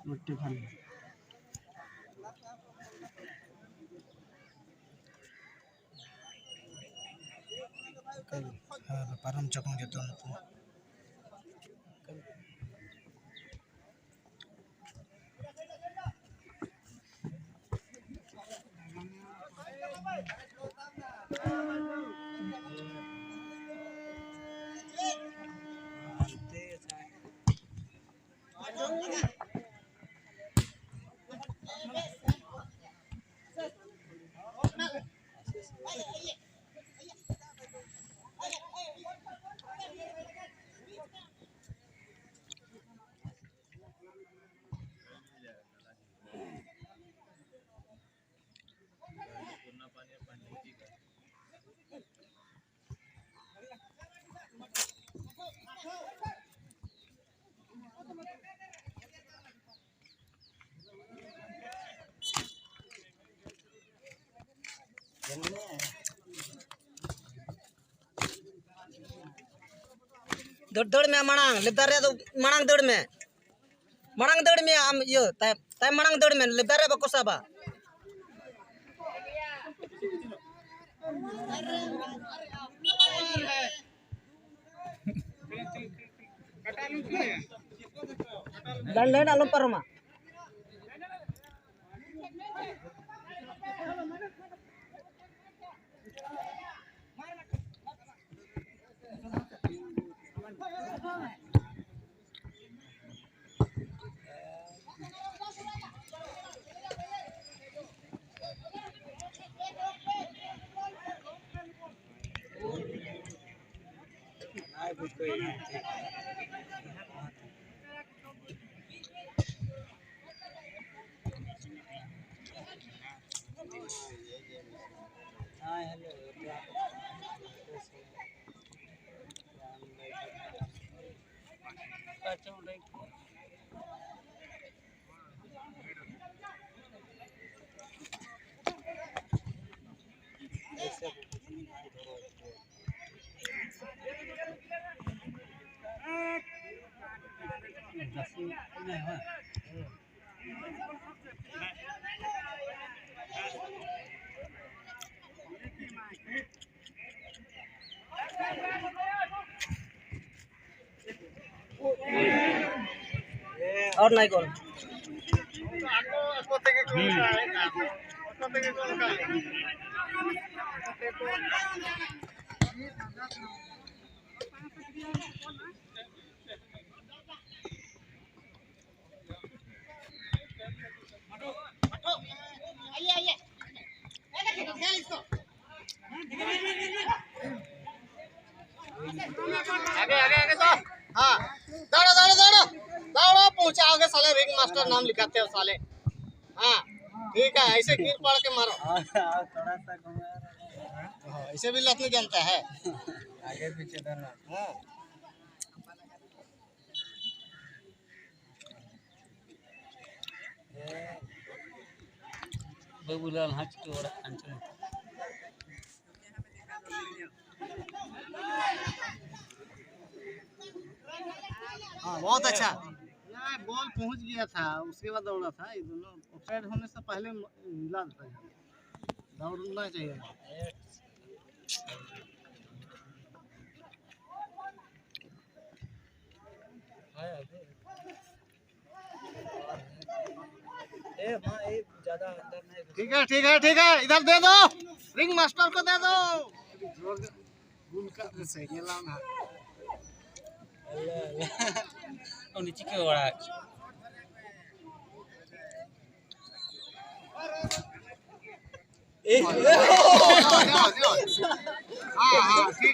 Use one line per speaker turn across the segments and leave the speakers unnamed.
मिट्टी खाली परम चकम के तो दौड़ में मणांग लिबदार तो मणांग दौड़ में आम यो ताय मणांग दौड़ में लिबदार बको साबा लाइन आलम परमा और नहीं कौन आगे तो हाँ दौड़ो दौड़ो दौड़ो दौड़ो पहुंचा आगे साले रिंग मास्टर नाम लिखाते हो साले हाँ ठीक है ऐसे गिर पड़ के मारो थोड़ा सा ऐसे भी लतने जानता है आगे पीछे धरना हाँ बबूलाल हाथ के बड़ा अंचल हाँ बहुत अच्छा बॉल पहुंच गया था उसके बाद दौड़ा था ये दोनों ऑफसाइड होने से पहले मिला था दौड़ना चाहिए ठीक है इधर दे दो रिंग मास्टर को दे दो नीचे के बड़ा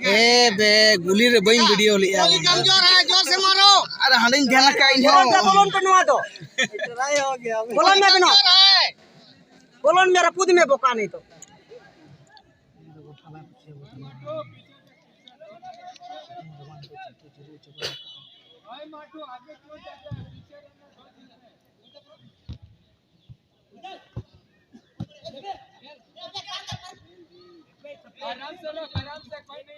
ए बे गुली रे बइन वीडियो लिया गोली कमजोर है जोर से मारो अरे हलिन ध्यान का इन बोलन पे नुआ दो ट्राई हो गया बोलन में बिनो बोलन मेरा खुद में बोका नहीं तो आराम से